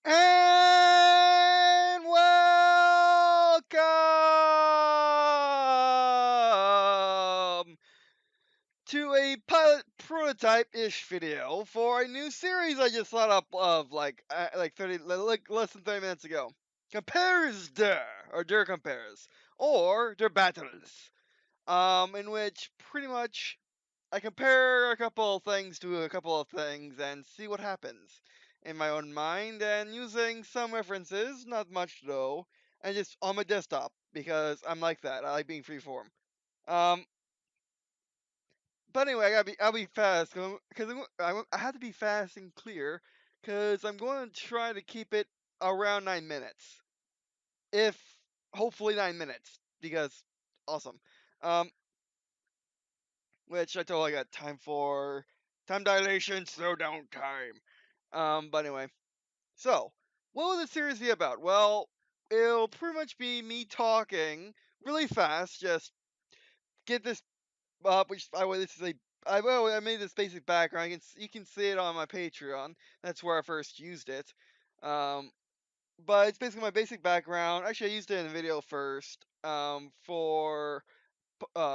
And welcome to a pilot prototype-ish video for a new series I just thought up of like 30 like less than 30 minutes ago. Compares Der compares or Der battles. In which pretty much I compare a couple of things to a couple of things and see what happens in my own mind and using some references, not much though, and just on my desktop because I'm like that. I like being freeform. Um, but anyway, I'll be fast because I have to be fast and clear because I'm going to try to keep it around 9 minutes, if hopefully 9 minutes because awesome. Um, which I told I got time for. Time dilation, slow down time. But anyway, so what will this series be about? Well, it'll pretty much be me talking really fast. Just get this up. Which this is a. I made this basic background. You can see it on my Patreon. That's where I first used it. Um, but it's basically my basic background. Actually, I used it in a video first. For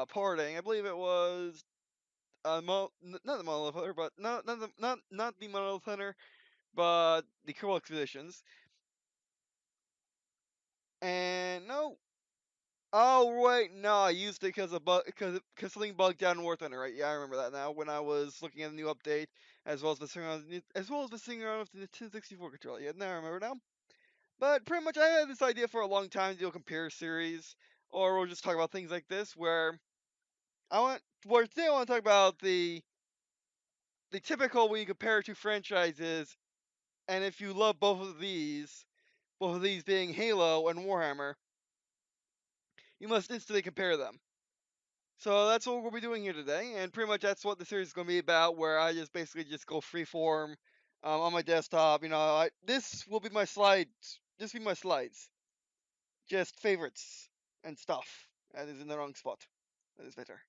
porting. I believe it was not the Monolith Hunter, but not the Monolith Hunter, but the Kerbal Expeditions. And no, oh wait, no, I used it because something bugged out in War Thunder, right? Yeah, I remember that now. When I was looking at the new update, as well as messing around with the 1064 controller. Yeah, now I remember now. But pretty much, I had this idea for a long time to do a compare series, or we'll just talk about things like this, where today I want to talk about the typical when you compare two franchises. And if you love both of these being Halo and Warhammer, you must instantly compare them. So that's what we'll be doing here today, and pretty much that's what the series is going to be about, where I just basically just go freeform on my desktop. This will be my slides. This will be my slides. Just favorites and stuff. That is in the wrong spot. That is better.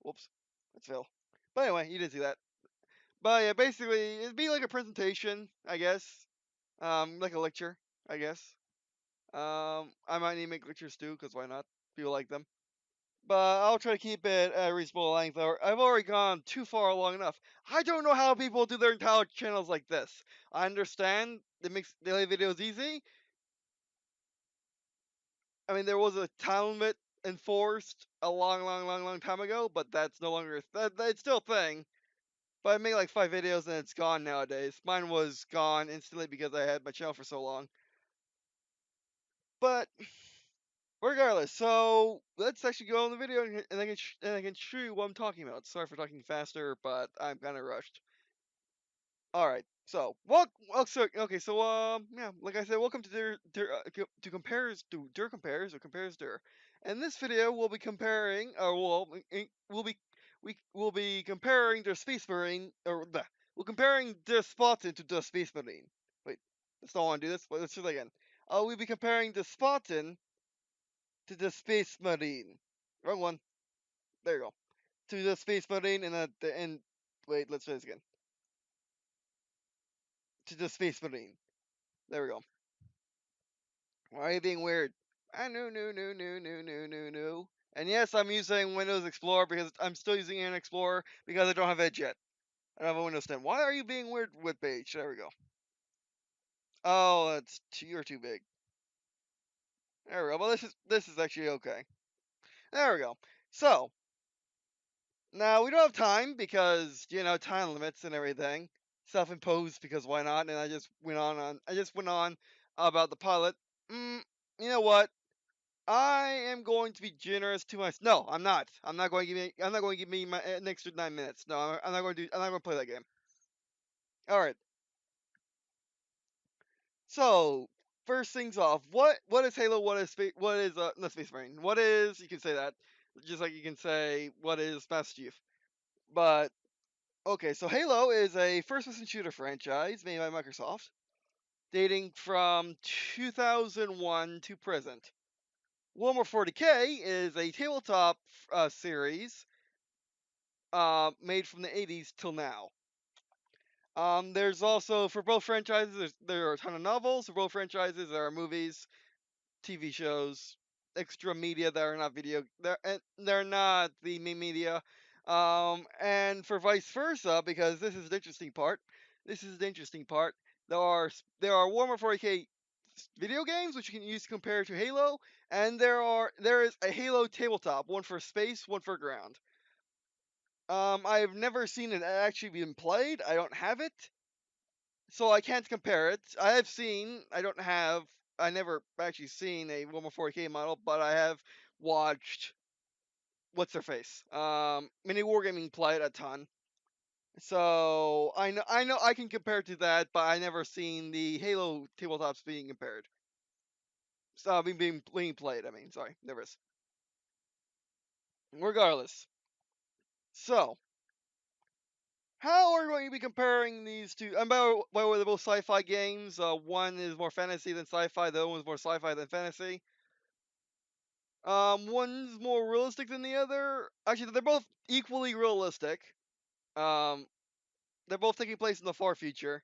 Whoops. That's Phil. But anyway, you didn't see that. But yeah, basically, it'd be like a presentation, I guess. Like a lecture, I guess. I might need to make lectures too, because why not? People like them. But I'll try to keep it at a reasonable length. I've already gone too far long enough. I don't know how people do their entire channels like this. I understand it makes daily videos easy. I mean, there was a time limit enforced a long time ago, but that's no longer it's still a thing. But I make like 5 videos and it's gone nowadays. Mine was gone instantly because I had my channel for so long. But regardless, so let's actually go on the video and I can show you what I'm talking about. Sorry for talking faster, but I'm kind of rushed. All right, so okay, so yeah, like I said, welcome to to compares or compares Der. In this video, we'll be comparing, or we will be comparing the Space Marine we're comparing the Spartan to the Space Marine. Wait, let's not want to do this. But let's do that again. We'll be comparing the Spartan to the Space Marine. Wrong one. There you go. To the Space Marine, and at the end. Wait, let's try this again. To the Space Marine. There we go. Why are you being weird? I know, no, no, no, no, no, no, no. And yes, I'm using Windows Explorer because I'm still using Internet Explorer because I don't have Edge yet. I don't have a Windows 10. Why are you being weird with page? There we go. Oh, you're too big. There we go. Well, this is actually okay. There we go. So now we don't have time because time limits and everything, self-imposed because why not? And I just went on about the pilot. You know what? I am going to be generous to myself. No, I'm not. I'm not going to give me an extra 9 minutes. No, I'm not going to do. I'm not going to play that game. All right. So first things off, what is Halo? What is not Space Marine? What is, you can say that, just like you can say what is Master Chief. But okay, so Halo is a first-person shooter franchise made by Microsoft, dating from 2001 to present. Warhammer 40k is a tabletop series made from the 80s till now. There's also for both franchises. There are a ton of novels for both franchises. There are movies, TV shows, extra media that are not video. They're not the main media. And for vice versa, because this is the interesting part. This is the interesting part. There are Warhammer 40k video games which you can use to compare to Halo, and there is a Halo tabletop, one for space, one for ground. I've never seen it actually being played. I don't have it, so I can't compare it. I never actually seen a Warhammer 40k model, but I have watched what's their face, mini wargaming play it a ton. So I know I can compare to that, but I never seen the Halo tabletops being compared. So being played. I mean, sorry, there is. Regardless, so how are we going to be comparing these two? And by the way, they're both sci-fi games. One is more fantasy than sci-fi. The other one's more sci-fi than fantasy. One's more realistic than the other. Actually, they're both equally realistic. Um, they're both taking place in the far future.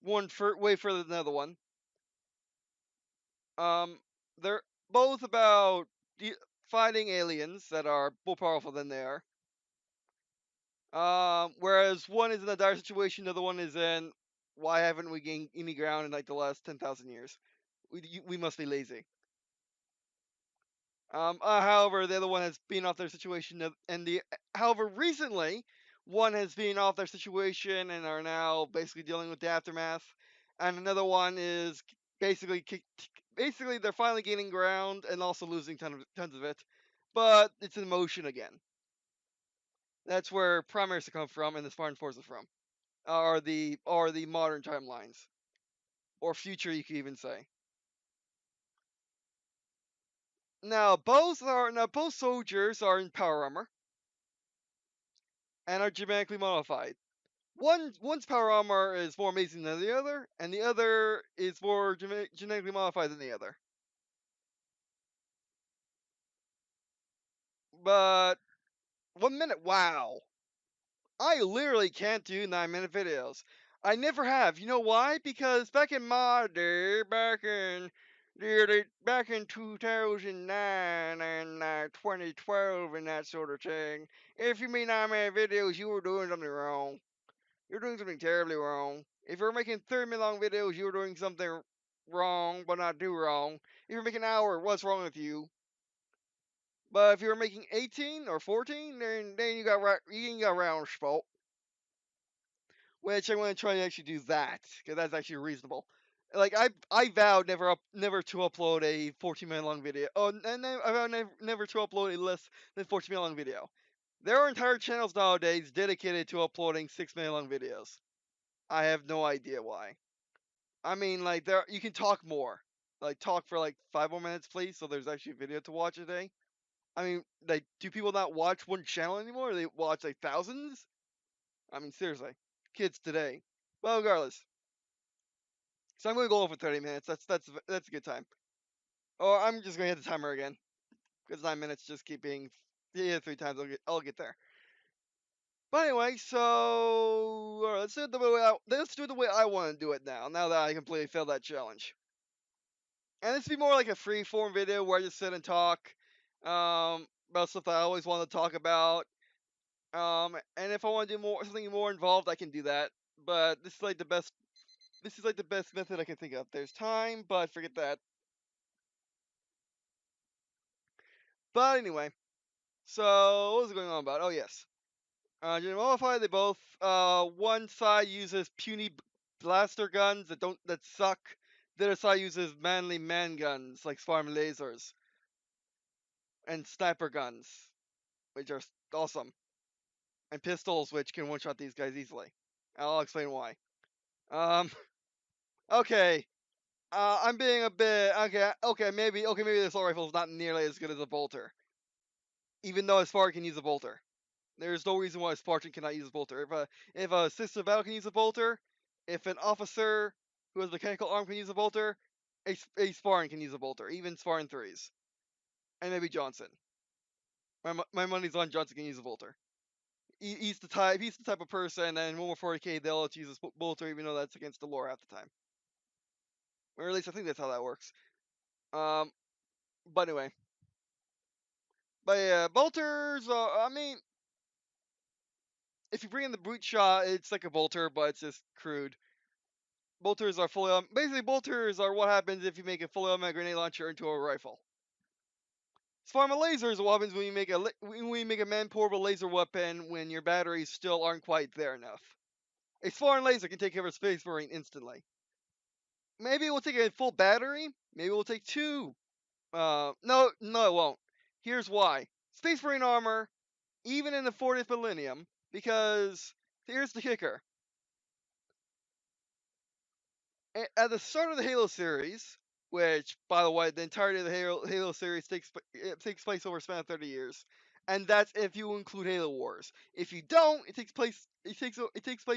One way further than the other one. Um, they're both about fighting aliens that are more powerful than they are. Whereas one is in a dire situation, the other one is in why haven't we gained any ground in like the last 10,000 years? We must be lazy. However, the other one has been off their situation, however recently one has been off their situation and are now basically dealing with the aftermath, and another one is basically basically they're finally gaining ground and also losing tons of it, but it's in motion again. That's where primaries come from and the Spartan forces from, are the modern timelines or future you could even say. Both soldiers are in power armor and are genetically modified. One's power armor is more amazing than the other, and the other is more genetically modified than the other. But 1 minute, wow! I literally can't do 9-minute videos. I never have. You know why? Because back in my day, back in 2009 and 2012 and that sort of thing, if you made 9-minute videos, you were doing something wrong. You're doing something terribly wrong. If you're making 30-minute long videos, you're doing something wrong, but not too wrong. If you're making an hour, what's wrong with you? But if you're making 18 or 14, then you got round spot. Which I'm going to try to actually do that because that's actually reasonable. Like I vowed never to upload a 14-minute long video. Oh, and I vowed never to upload a less than 14-minute long video. There are entire channels nowadays dedicated to uploading 6-minute long videos. I have no idea why. I mean, like you can talk more. Like talk for like 5 more minutes, please. So there's actually a video to watch a day. I mean, like, do people not watch one channel anymore? They watch like thousands. I mean, seriously, kids today. Well, regardless, so I'm going to go over 30 minutes. That's a good time. Or I'm just going to hit the timer again because 9 minutes just keep being yeah 3 times. I'll get there. But anyway, so let's do it the way I want to do it now. Now that I completely failed that challenge. And this be more like a free form video where I just sit and talk about stuff that I always want to talk about. And if I want to do something more involved, I can do that. But this is like the best. This is like the best method I can think of. There's time, but forget that. But anyway, so what was going on about? Oh yes, General Modify. They both. One side uses puny blaster guns that suck. The other side uses manly man guns like farm lasers and sniper guns, which are awesome, and pistols, which can one-shot these guys easily. I'll explain why. Um, okay. I'm being a bit maybe the assault rifle is not nearly as good as a bolter, even though a Spartan can use a bolter. There's no reason why a Spartan cannot use a bolter. If a system of battle can use a bolter, if an officer who has mechanical arm can use a bolter, a Spartan can use a bolter, even Spartan 3s. And maybe Johnson. My money's on Johnson can use a bolter. he's the type of person, and in Warhammer 40k they'll let you use a bolter even though that's against the lore half the time. Or at least I think that's how that works. But anyway. But yeah, bolters. I mean, if you bring in the brute shot, it's like a bolter, but it's just crude. Bolters are basically bolters are what happens if you make a fully automatic grenade launcher into a rifle. Swarm of lasers are what happens when you make a man-portable laser weapon when your batteries still aren't quite there enough. A swarm laser can take care of a Space Marine instantly. Maybe it will take a full battery. Maybe it will take two. No, it won't. Here's why. Space Marine armor, even in the 40th millennium, because here's the kicker. At the start of the Halo series, which, by the way, the entirety of the Halo series takes place over a span of 30 years, and that's if you include Halo Wars. If you don't, it takes place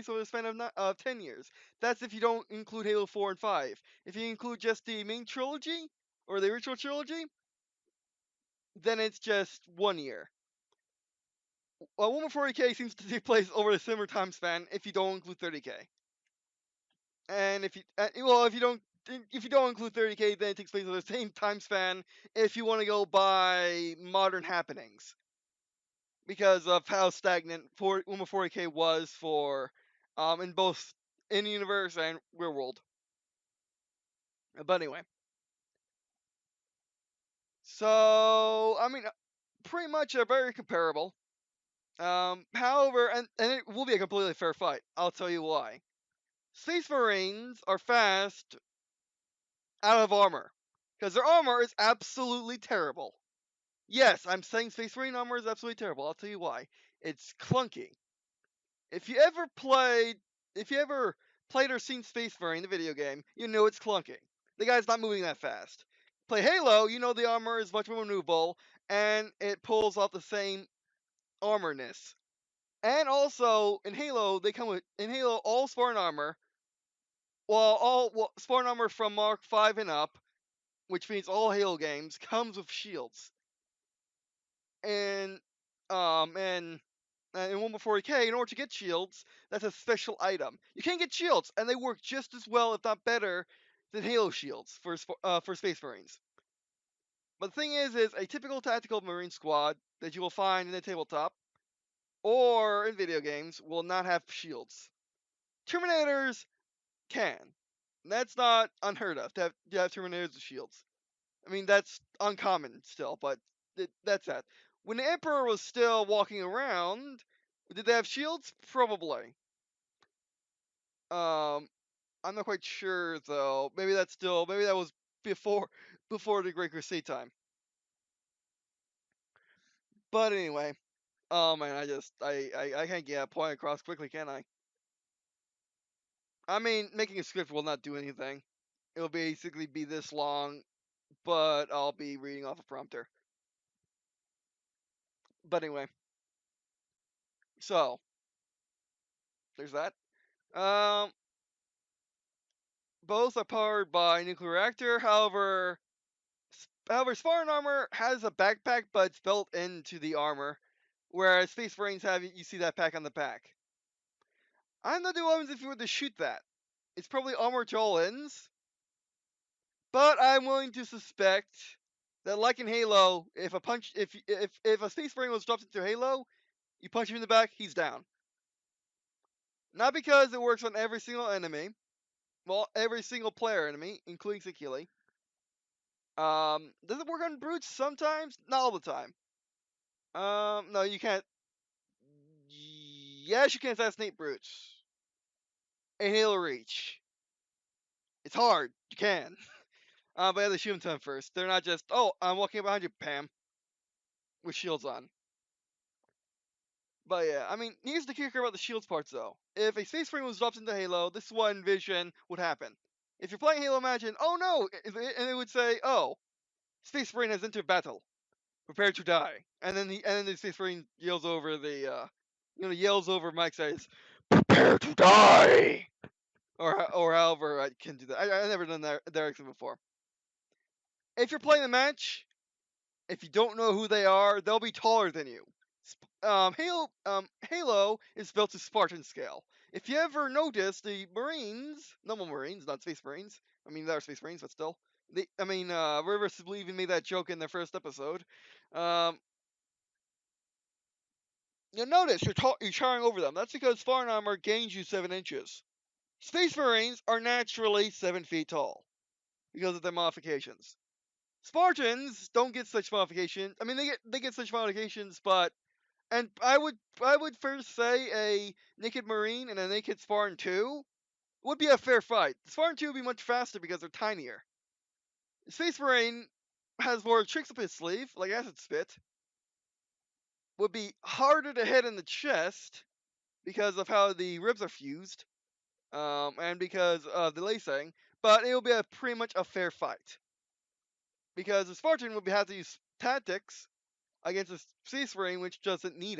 over a span of 10 years. That's if you don't include Halo 4 and 5. If you include just the main trilogy or the original trilogy, then it's just 1 year. Warhammer 40k seems to take place over a similar time span if you don't include 30k. And if you don't include 30k, then it takes place over the same time span if you want to go by modern happenings, because of how stagnant Warhammer 40k was for in both in universe and real world. But anyway, so I mean, pretty much very comparable. However, and it will be a completely fair fight. I'll tell you why. Space Marines are fast out of armor, because their armor is absolutely terrible. Yes, I'm saying Space Marine armor is absolutely terrible. I'll tell you why. It's clunky. If you ever played or seen Space Marine, the video game, you know it's clunky. The guy's not moving that fast. Play Halo, you know the armor is much more maneuverable, and it pulls off the same armorness. And also, in Halo, all Spartan armor, Spartan armor from Mark 5 and up, which means all Halo games, comes with shields. And in 1.40k, in order to get shields, that's a special item. You can't get shields, and they work just as well, if not better, than Halo shields for Space Marines. But the thing is a typical tactical Marine squad that you will find in the tabletop or in video games will not have shields. Terminators can. That's not unheard of to have Terminators with shields. I mean, that's uncommon still, but that's that. When the Emperor was still walking around, did they have shields? Probably. I'm not quite sure though. Maybe that was before the Great Crusade time. But anyway, oh man, I can't get a point across quickly, can I? I mean, making a script will not do anything. It'll basically be this long, but I'll be reading off a prompter. But anyway, so there's that. Both are powered by nuclear reactor. However, Spartan armor has a backpack, but it's built into the armor, whereas Space Marines you see that pack on the back. I don't know what happens if you were to shoot that. It's probably armor to all ends, but I'm willing to suspect that, like in Halo, if a Space Marine was dropped into Halo, you punch him in the back, he's down. Not because it works on every single enemy, well, every single player enemy, including Sekili. Does it work on brutes sometimes? Not all the time. No, you can't. Yes, you can assassinate brutes. In Halo Reach. It's hard. You can. But you have to shoot them to them first. They're not just, oh, I'm walking behind you, Pam. With shields on. But yeah, I mean, here's the kicker about the shields parts though. If a Space Marine was dropped into Halo, this is what I envision would happen. If you're playing Halo, imagine, oh no! And it would say, oh, Space Marine has entered battle. Prepare to die. And then the Space Marine yells over yells over Mike, says, prepare to die! Or however I can do that. I've never done that accent before. If you're playing the match, if you don't know who they are, they'll be taller than you. Halo is built to Spartan scale. If you ever notice, the Marines, normal Marines, not Space Marines. I mean, they are Space Marines, but still. Rivers even made that joke in their first episode. Um, you'll notice you're towering over them. That's because foreign armor gains you 7 inches. Space Marines are naturally 7 feet tall because of their modifications. Spartans don't get such modifications. I mean, they get such modifications, but and I would first say a naked Marine and a naked Spartan 2 would be a fair fight. The Spartan 2 would be much faster because they're tinier. Space Marine has more tricks up his sleeve, like acid spit, would be harder to hit in the chest because of how the ribs are fused, and because of the lacing, but it will be pretty much a fair fight. Because the Spartan would have to use tactics against a Space Marine which doesn't need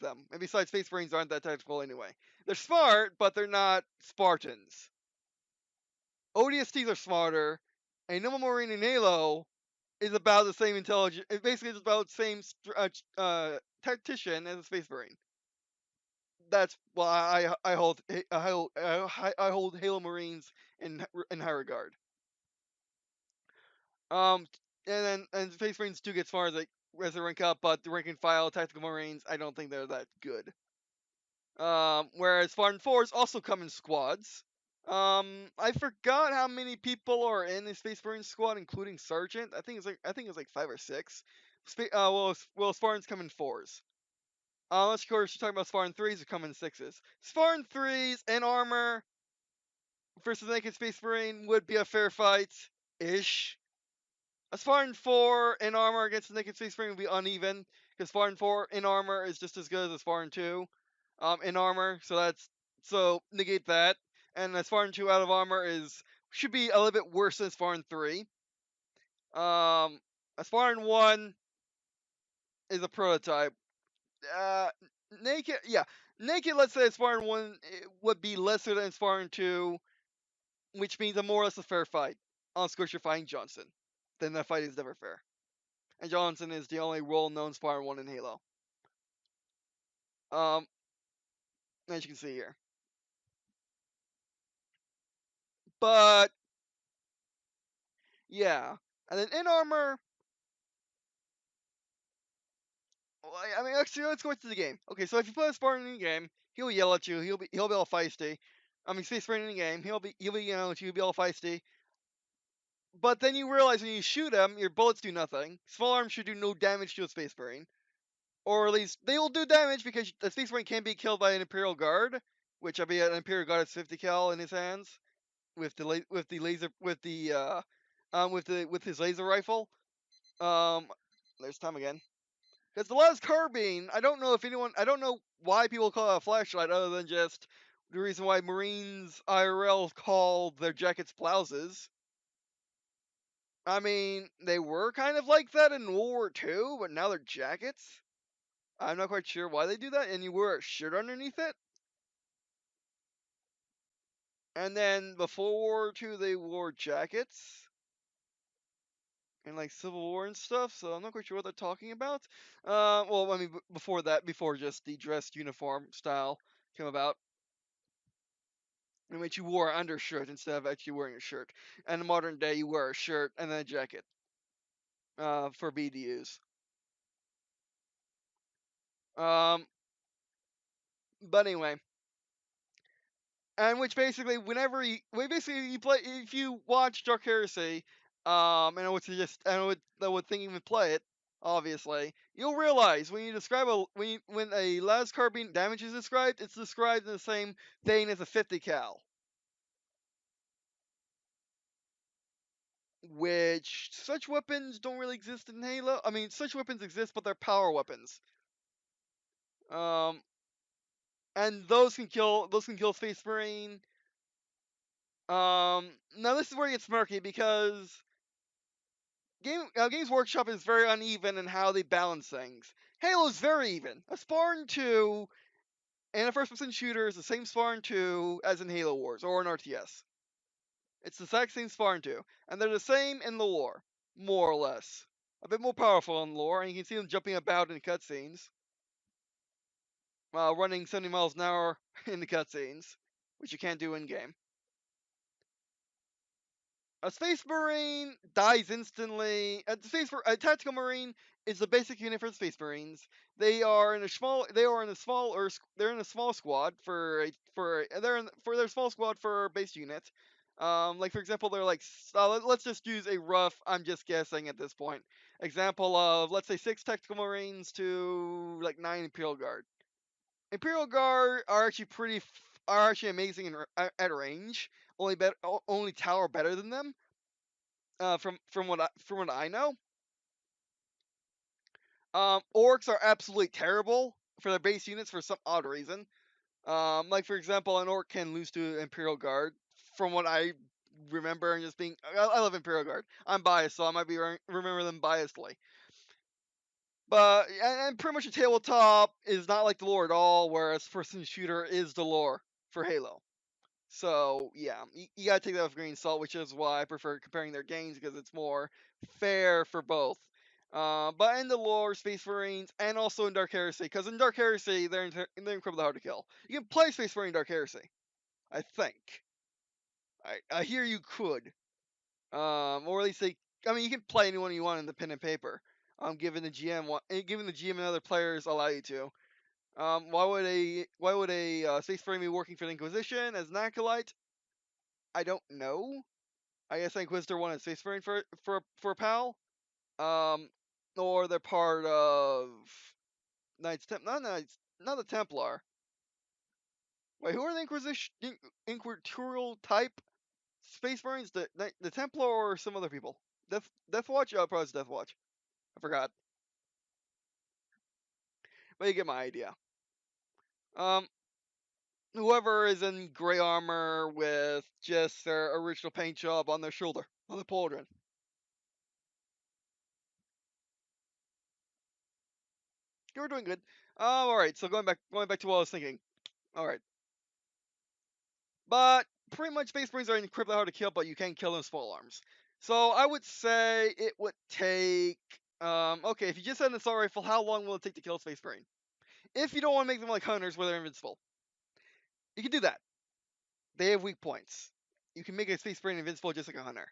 them. And besides, Space Marines aren't that tactical anyway. They're smart, but they're not Spartans. ODSTs are smarter. A normal Marine in Halo is about the same intelligence. It basically is about the same tactician as a Space Marine. That's why I hold Halo Marines in high regard. Um, and Space Marines do get smarter as they rank up, but the rank and file tactical Marines, I don't think they're that good. Whereas Spartan 4s also come in squads. I forgot how many people are in the Space Marine squad, including Sergeant. I think it's like 5 or 6. Spartans come in 4s. Unless of course you're talking about Spartan 3s who come in 6s. Spartan 3s in armor versus naked Space Marine would be a fair fight, ish. A Spartan 4 in armor against the naked Space Marine would be uneven, because Spartan 4 in armor is just as good as a Spartan 2 in armor, so negate that. And a Spartan 2 out of armor should be a little bit worse than Spartan 3. A Spartan 1 is a prototype. Uh, naked, yeah. Naked, let's say Spartan 1 would be lesser than Spartan 2, which means a more or less a fair fight. Unless, of course, you're fighting Johnson. Then that fight is never fair. And Johnson is the only role-known Spartan 1 in Halo. Um, as you can see here. But, yeah. And then in armor, actually, let's go into the game. Okay, so if you play a Spartan in the game, he'll yell at you. He'll be all feisty. Space Marine in the game, he'll be yelling at you. He'll be all feisty. But then you realize when you shoot him, your bullets do nothing. Small arms should do no damage to a Space Marine, or at least they will do damage because the Space Marine can be killed by an Imperial Guard, which I be an Imperial Guard has 50 cal in his hands with the laser with his laser rifle. Um, there's time again. Because the last carbine, I don't know why people call it a flashlight other than just the reason why Marines IRL call their jackets blouses. I mean, they were kind of like that in World War II, but now they're jackets. I'm not quite sure why they do that, and you wear a shirt underneath it. And then before World War II, they wore jackets and like Civil War and stuff. So I'm not quite sure what they're talking about. Before that, before just the dress uniform style came about, in which you wore an undershirt instead of actually wearing a shirt. And in modern day, you wear a shirt and then a jacket for BDUs. Um, but anyway, and which basically, you play, if you watch Dark Heresy, and I would think even play it, obviously, you'll realize when you describe when a las carbine damage is described, it's described in the same vein as a 50 cal, which such weapons don't really exist in Halo. I mean, such weapons exist, but they're power weapons. Um, and those can kill Space Marine. Now this is where it gets murky because Games Workshop is very uneven in how they balance things. Halo is very even. A Spartan 2 and a first-person shooter is the same Spartan 2 as in Halo Wars or in RTS. It's the exact same Spartan 2, and they're the same in the lore, more or less. A bit more powerful in lore, and you can see them jumping about in cutscenes. while running 70 miles an hour in the cutscenes, which you can't do in game. A Space Marine dies instantly. A Tactical Marine is the basic unit for the Space Marines. They are in a small. They are in a small or they're in a small squad they're in for their small squad for base unit. Like for example, they're like let's just use a rough. I'm just guessing at this point. Example of let's say 6 Tactical Marines to like 9 Imperial Guard. Imperial Guard are actually are actually amazing at range. Only tower better than them from what I know. Orcs are absolutely terrible for their base units for some odd reason. Like for example, an orc can lose to Imperial Guard. From what I remember, and just being, I love Imperial Guard. I'm biased, so I might be remember them biasedly. But and pretty much a tabletop is not like the lore at all, whereas first-person shooter is the lore for Halo. So yeah, you gotta take that with a grain of salt, which is why I prefer comparing their games because it's more fair for both. But in the lore, Space Marines, and also in Dark Heresy, because in Dark Heresy they're incredibly hard to kill. You can play Space Marine Dark Heresy, I think. I hear you could, or at least I mean, you can play anyone you want in the pen and paper. Given the given the GM and other players allow you to. Why would a Space Marine be working for the Inquisition as an acolyte? I don't know. I guess Inquisitor wanted Space Marine for a pal. Um, or they're part of not the Templar. Wait, who are the Inquisitorial type Space Marines? The Templar or some other people? Death Watch? Oh, probably it's Death Watch. I forgot. But you get my idea. Um, whoever is in gray armor with just their original paint job on their shoulder, on the pauldron. You were doing good. All right. So going back to what I was thinking. All right. But pretty much Space Marines are incredibly hard to kill, but you can kill them with small arms. So I would say it would take. Okay, if you just had an assault rifle, how long will it take to kill a Space Marine? If you don't want to make them like hunters where they're invincible, you can do that. They have weak points. You can make a Space Marine invincible just like a hunter.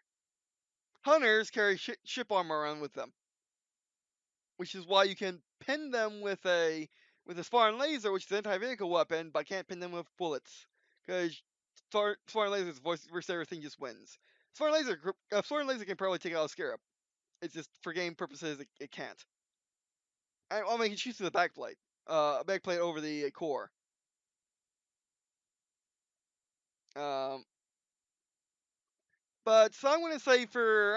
Hunters carry ship armor around with them, which is why you can pin them with a Spartan laser, which is an anti-vehicle weapon, but can't pin them with bullets because Spartan laser's voice versus everything just wins. Spartan laser can probably take out a Scarab. It's just for game purposes it can't. I mean, you can shoot through the backplate, a backplate over the core. Um, but so I'm gonna say for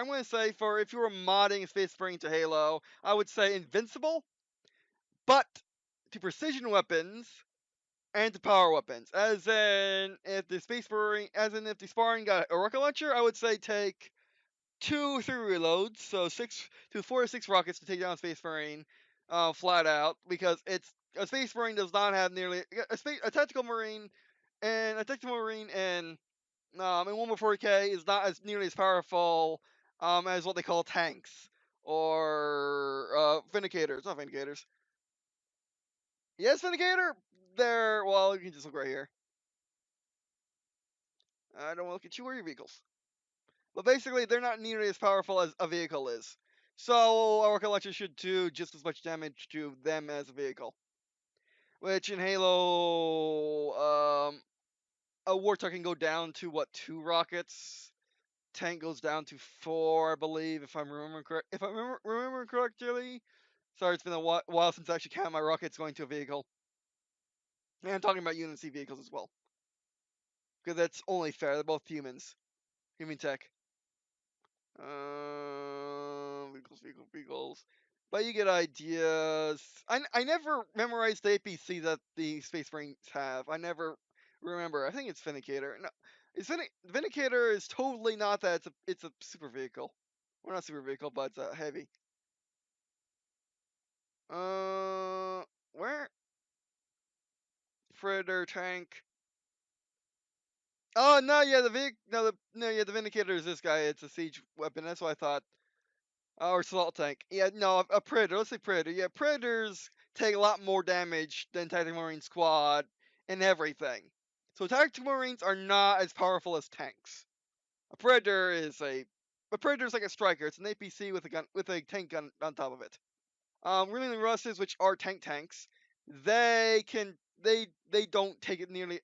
if you were modding a Space Marine to Halo, I would say invincible, but to precision weapons and to power weapons. If the Spartan got a rocket launcher, I would say take 2 3 reloads, so 4 to 6 rockets to take down a Space Marine, flat out, because a Space Marine does not have nearly a tactical Marine, and a tactical Marine in Warhammer 40k is not as nearly as powerful as what they call tanks or Vindicators, not Vindicators. Yes, Vindicator. Well, you can just look right here. I don't want to look at you or your vehicles. But basically, they're not nearly as powerful as a vehicle is. So a rocket launcher should do just as much damage to them as a vehicle. Which in Halo, a Warthog can go down to what 2 rockets. Tank goes down to 4, I believe, if I'm remembering correct. If I remember correctly. Sorry, it's been a while since I actually counted my rockets going to a vehicle. And I'm talking about UNC vehicles as well, because that's only fair. They're both humans, human tech. Vehicles. But you get ideas. I never memorized the APC that the Space Marines have. I never remember. I think it's Vindicator. No, Vindicator is totally not that. It's a super vehicle. Well, not super vehicle, but it's heavy. Uh, where? Predator tank. Oh no, yeah, the Vindicator is this guy. It's a siege weapon. That's what I thought. Or assault tank. Yeah, no, a predator. Let's say predator. Yeah, predators take a lot more damage than tactical marine squad and everything. So tactical marines are not as powerful as tanks. A predator is a predator is like a striker. It's an APC with a gun with a tank gun on top of it. Really Russes, which are tanks, they can they don't take it nearly.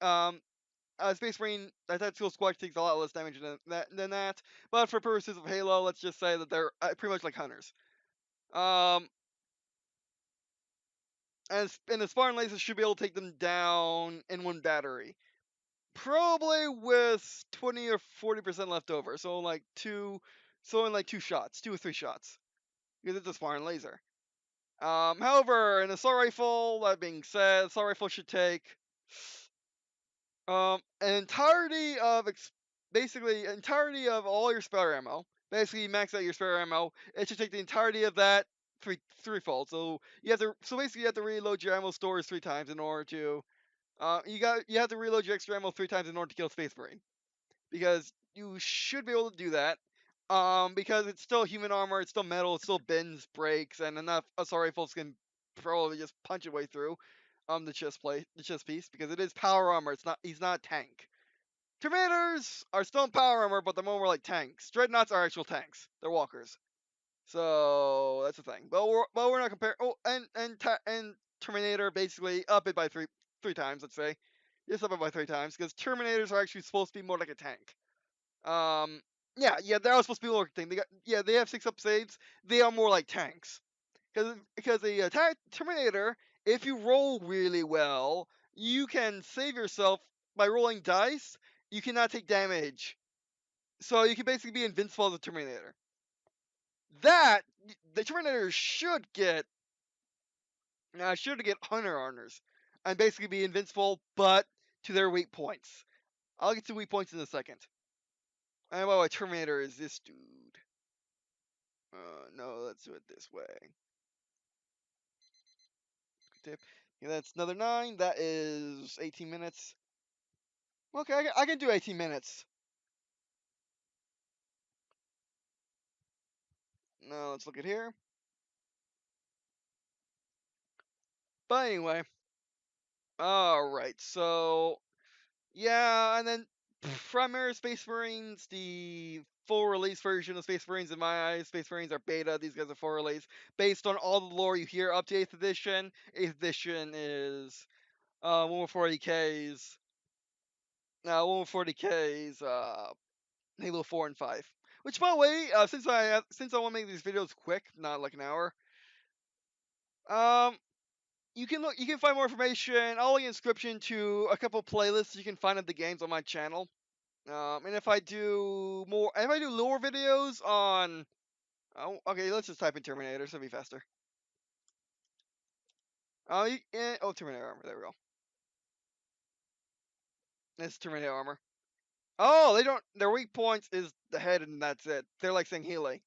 Space Marine tactical squad takes a lot less damage than that. But for purposes of Halo, let's just say that they're pretty much like hunters. Um, and the Spartan lasers should be able to take them down in one battery, probably with 20 or 40% left over. So in like 2 shots, 2 or 3 shots, because it's a Spartan laser. However, an assault rifle, that being said, assault rifle should take an entirety of all your spare ammo. Basically, max out your spare ammo. It should take the entirety of that threefold. So basically you have to reload your ammo stores 3 times in order to you have to reload your extra ammo 3 times in order to kill Space Marine, because you should be able to do that. Because it's still human armor, it's still metal, it still bends, breaks, and enough assault rifles can probably just punch its way through the chest piece, because it is power armor. He's not a tank. Terminators are still in power armor, but they're more like tanks. Dreadnoughts are actual tanks. They're walkers. So that's the thing. But we're not comparing. Oh, and Terminator basically up it by three times. Let's say, just up it by 3 times, because Terminators are actually supposed to be more like a tank. Um, yeah, they're all supposed to be more like a tank. They have 6 up saves. They are more like tanks, because the attack Terminator, if you roll really well, you can save yourself by rolling dice. You cannot take damage, so you can basically be invincible as a Terminator. That the Terminator should get Hunter honors and basically be invincible, but to their weak points. I'll get to weak points in a second. And by the way, Terminator is this dude. No, let's do it this way. Tip. Yeah, that's another 9. That is 18 minutes. Okay, I can do 18 minutes. Now let's look at here. But anyway, all right. So yeah, and then Primary Space Marines, the full release version of Space Marines in my eyes. Space Marines are beta. These guys are full release based on all the lore you hear up to 8th edition. 8th edition is 140k's. Now 140k's Halo 4 and 5. Which, by the way, since I want to make these videos quick, not like an hour, um, you can find more information. I'll link inscription to a couple playlists you can find of the games on my channel. And if I do lore videos on, okay, let's just type in Terminator, so it'll be faster. Terminator armor. There we go. It's Terminator armor. Oh, they don't. Their weak points is the head, and that's it. They're like saying Healy.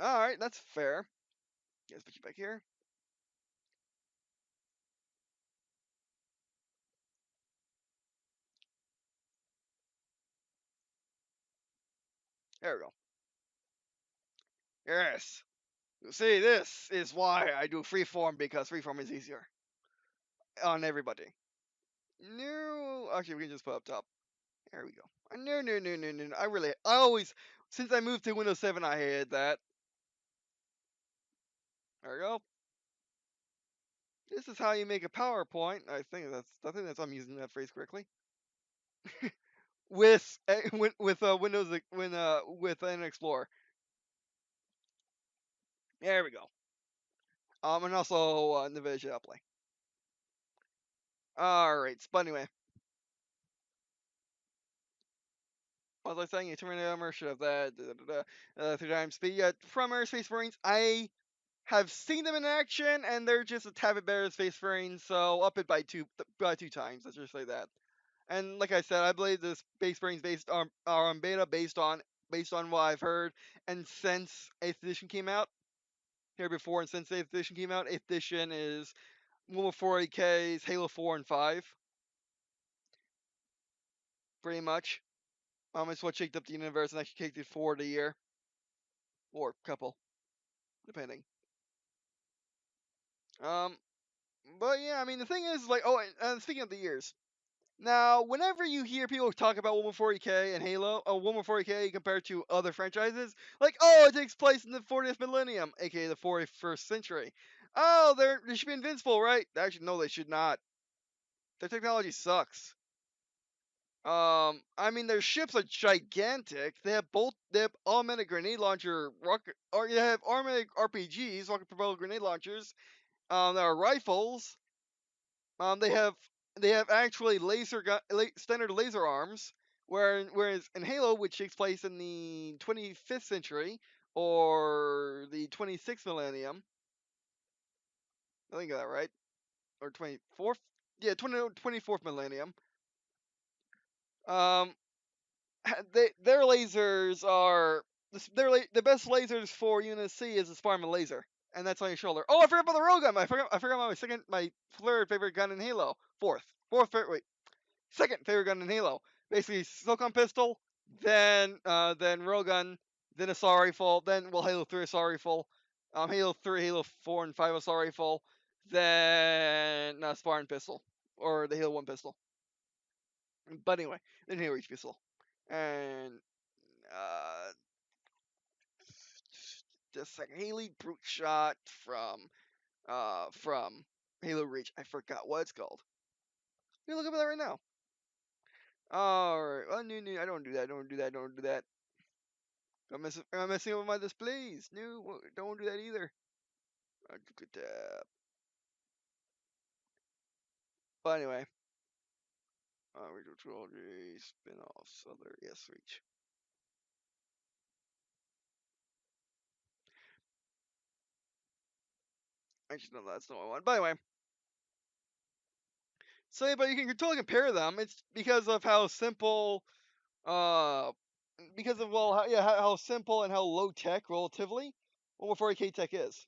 All right, that's fair. Let's put you back here. There we go. Yes. See, this is why I do freeform, because freeform is easier on everybody. No, actually, we can just put up top. There we go. No. I always, since I moved to Windows 7, I hated that. There we go. This is how you make a PowerPoint. I think I'm using that phrase correctly. With Windows with an Explorer. There we go. And also NVIDIA Play. All right. But anyway, what was I saying? Terminator armor should have that. 3 times speed. Yeah, primary Space Marines. I have seen them in action, and they're just a tad bit better than Space Marines. So up it by 2 times. Let's just say that. And like I said, I believe the Space Marines are on beta based on what I've heard, and since 8th edition came out. Here before, and since 8th edition came out, 8th edition is Warhammer 40k's Halo 4 and 5, pretty much. It's what shaked up the universe and actually kicked it forward a year or couple, depending. Um, but yeah, I mean the thing is like, oh, and speaking of the years, now whenever you hear people talk about Warhammer 40k and Halo, Warhammer 40k compared to other franchises, like, oh, it takes place in the 40th millennium, aka the 41st century. Oh, they should be invincible, right? Actually, no, they should not. Their technology sucks. I mean, their ships are gigantic. They have automatic grenade launcher rocket, or they have automatic RPGs, rocket propelled grenade launchers. There are rifles. They have actually standard laser arms. Whereas in Halo, which takes place in the 25th century or the 26th millennium, I think of that right, or 24th, yeah, 24th millennium. Um, their lasers are the best lasers for Unit C is the Sparman laser, and that's on your shoulder. Oh, I forgot about the railgun. I forgot my third favorite gun in Halo. Wait, second favorite gun in Halo. Basically, Silicon pistol, then railgun, then assault rifle, then Halo 3 assault rifle, Halo 3, Halo 4, and 5 assault rifle, then Spartan pistol or the Halo 1 pistol. But anyway, then Halo Reach pistol, and uh, just a Haley brute shot from Halo Reach. I forgot what it's called. You look up at that right now. Alright. Well, no, I don't do that. Don't do that. I'm messing up with my displays. No, don't do that either. Look at that. But anyway. Regional trilogy, spin-offs, other Reach. Actually, no, that's not what I want. But anyway. So, yeah, but you can totally compare them. It's because of how simple, because of how simple and how low tech relatively Warhammer 40k tech is.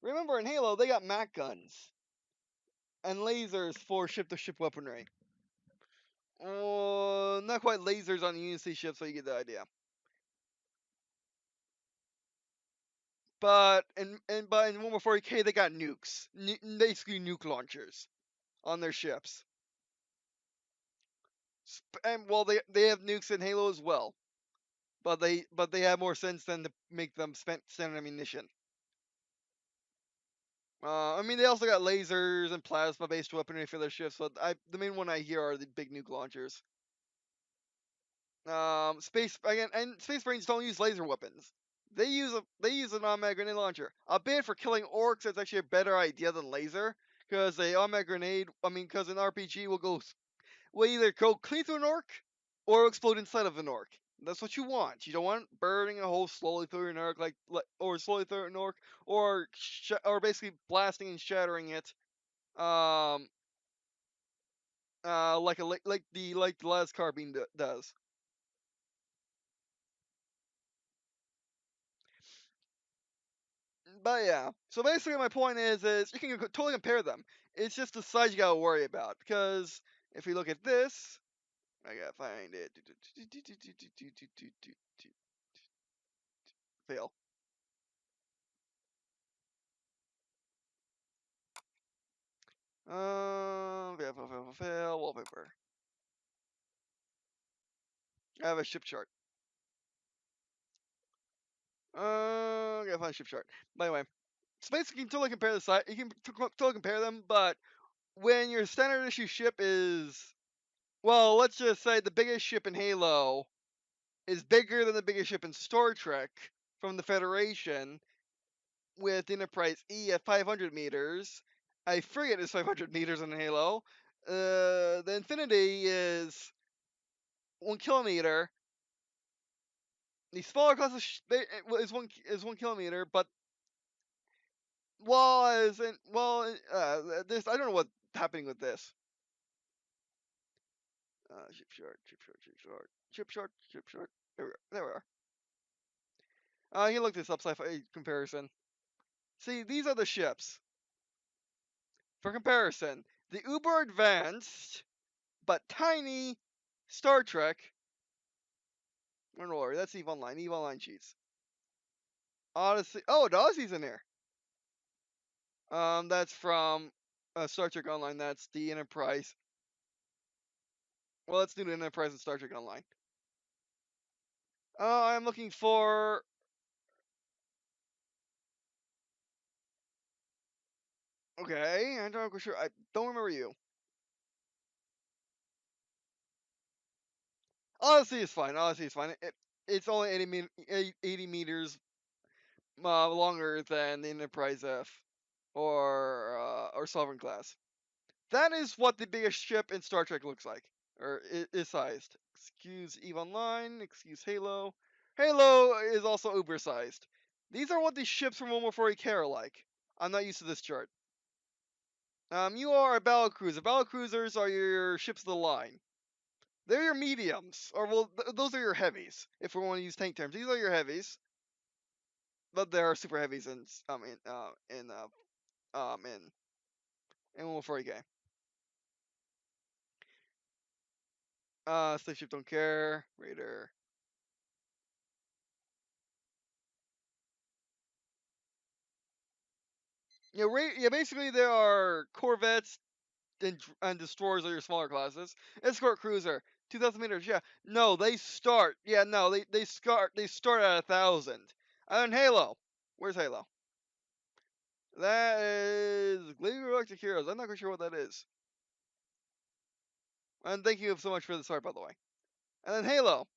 Remember in Halo they got Mac guns and lasers for ship-to-ship weaponry. Not quite lasers on the UNC ship, so you get the idea. But in Warhammer 40k they got nukes, basically nuke launchers on their ships. And well, they have nukes in Halo as well, but they have more sense than to make them standard ammunition. I mean, they also got lasers and plasma-based weaponry for their ships, but the main one I hear are the big nuke launchers. Space Marines don't use laser weapons. They use an automatic grenade launcher. A bit for killing orcs, it's actually a better idea than laser, because the automatic grenade, because an RPG will either go clean through an orc or explode inside of an orc. That's what you want. You don't want burning a hole slowly through an orc, or slowly through an orc, or basically blasting and shattering it, like the las carbine does. But yeah, so basically my point is you can totally compare them. It's just the size you gotta worry about, because if we look at this, I gotta find it. Fail. Fail. Wallpaper. I have a ship chart. I gotta find a ship chart. By the way, so basically you can totally compare the size. You can totally compare them, but when your standard issue ship is, well, let's just say the biggest ship in Halo is bigger than the biggest ship in Star Trek from the Federation, with Enterprise E at 500 meters. I frigate is 500 meters in Halo. The Infinity is 1 kilometer. The smaller class is 1 kilometer, but this I don't know what's happening with this. Ship short. There we are. You can look this up, sci-fi comparison. See, these are the ships. For comparison, the uber advanced but tiny Star Trek. Don't worry, that's EVE Online. EVE Online cheats. Odyssey. Oh, the Odyssey's in there. That's from Star Trek Online. That's the Enterprise. Well, let's do the Enterprise and Star Trek Online. I'm looking for. Okay, I'm not quite sure. I don't remember you. Odyssey is fine. Odyssey is fine. It's only 80 meters longer than the Enterprise F or Sovereign class. That is what the biggest ship in Star Trek looks like, or is sized. Excuse EVE Online. Excuse Halo. Halo is also uber sized. These are what the ships from Warhammer 40k are like. I'm not used to this chart. You are a battle cruiser. Battle cruisers are your ships of the line. They're your mediums, or well, those are your heavies. If we want to use tank terms, these are your heavies. But there are super heavies in Warhammer 40k. Slave ship don't care. Raider. Yeah, basically there are corvettes and destroyers are your smaller classes. Escort cruiser, 2,000 meters. Yeah, no, they start. Yeah, no, they start at 1,000. And then Halo. Where's Halo? That is Gladiator Electric Heroes. I'm not quite sure what that is. And thank you so much for the start, by the way. And then Halo.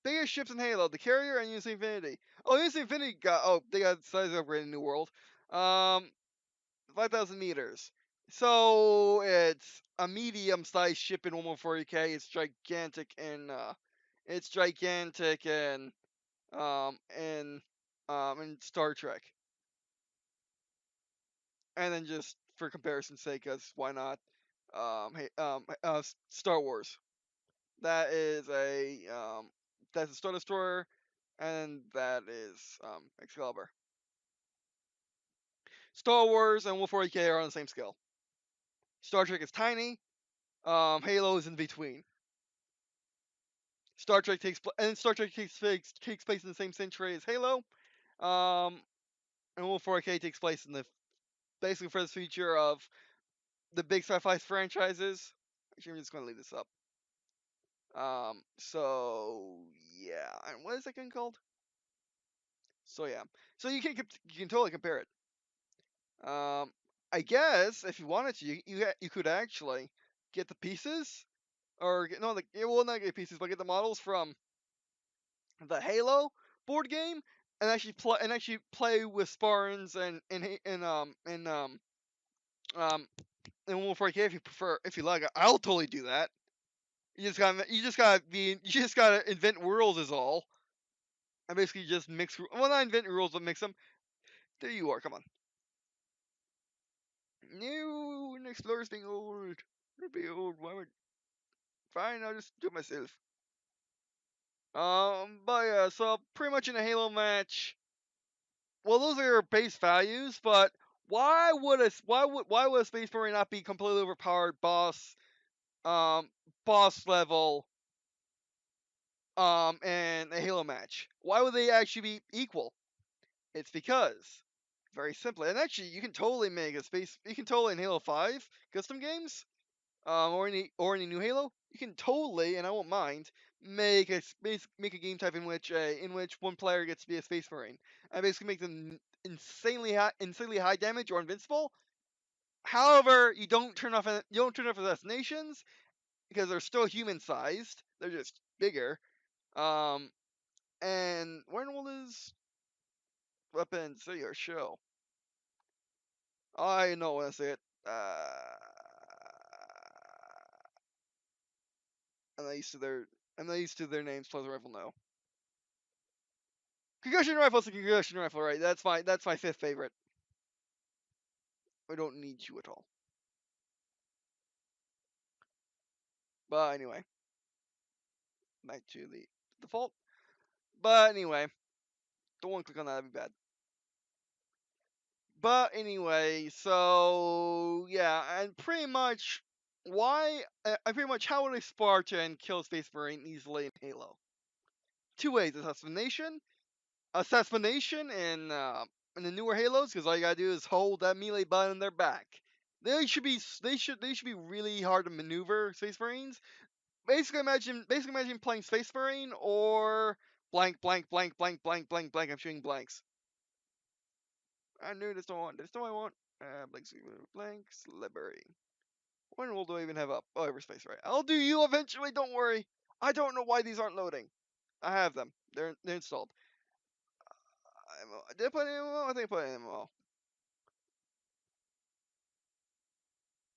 Biggest ships in Halo, the Carrier and Unity Infinity. Oh, Unity Infinity they got size upgrade in New World. 5,000 meters. So it's a medium-sized ship in 140k. It's gigantic in Star Trek. And then just for comparison's sake, cause why not? Star Wars. That is that's a Star Destroyer, and that is Excalibur. Star Wars and 140k are on the same scale. Star Trek is tiny. Halo is in between. Star Trek takes place in the same century as Halo. And 140k takes place in the basically for the future of the big sci-fi franchises. Actually, I'm just going to leave this up. So yeah, and what is that game called? So yeah, so you can totally compare it. I guess if you wanted to, you could actually get the pieces, or no, well, not get pieces, but get the models from the Halo board game, and actually play with Spartans and 140k if you prefer. If you like, I'll totally do that. You just gotta invent worlds is all, and basically just mix. Well, not invent rules, but mix them. There you are. Come on. No, an explorer's being old. I'd be old. Why would? Fine, I'll just do it myself. But yeah, so pretty much in a Halo match. Well, those are your base values, but why would a Space Marine not be completely overpowered um boss level in a Halo match? Why would they actually be equal? It's because very simply, and actually you can totally in Halo 5 custom games or any new Halo, you can totally, and I won't mind, make a game type in which one player gets to be a Space Marine, and basically make them insanely high damage or invincible. However, you don't turn off assassinations because they're still human sized. They're just bigger. Um, and when will this weapon say your show? I know when I say it. I'm not used to their names. Plus rifle, no. Concussion rifle's a concussion rifle, right? That's my fifth favorite. I don't need you at all. But anyway, back to the default. But anyway, don't want to click on that. That'd be bad. But anyway, so yeah, and pretty much why? Pretty much how would a Spartan kill a Space Marine easily in Halo? Two ways: assassination in the newer Halos, because all you gotta do is hold that melee button in their back. They should be really hard to maneuver, Space Marines. Basically imagine playing Space Marine or blank blank blank blank blank blank blank. I'm shooting blanks. I knew this one. This one I want. Blanks library. When will do I even have up? Oh, Everspace, right? I'll do you eventually. Don't worry. I don't know why these aren't loading. I have them. They're installed. Did I put in MMO? I think I put in MMO.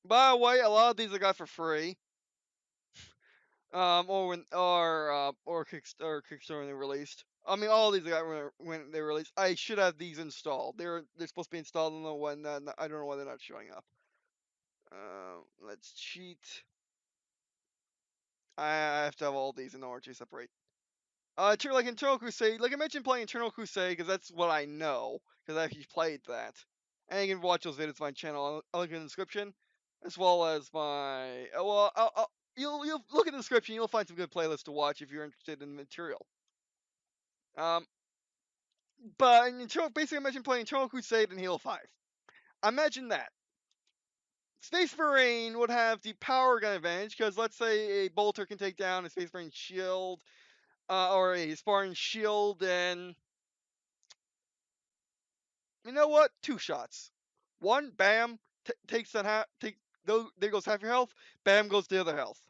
By the way, a lot of these I got for free. Or Kickstarter when they released. I mean, all these I got when they released. I should have these installed. They're supposed to be installed on the one. I don't know why they're not showing up. Let's cheat. I have to have all these in order to separate. Like Internal Crusade, like I mentioned, playing Internal Crusade because that's what I know because I actually played that. And you can watch those videos on my channel. I'll link in the description, as well as my. You'll look in the description. You'll find some good playlists to watch if you're interested in the material. Um, but basically, I mentioned playing Internal Crusade and Halo 5. Imagine that. Space Marine would have the power gun advantage because let's say a bolter can take down a Space Marine shield or a Spartan shield, and you know what? 2 shots. One, bam, takes that there goes half your health. Bam goes the other health.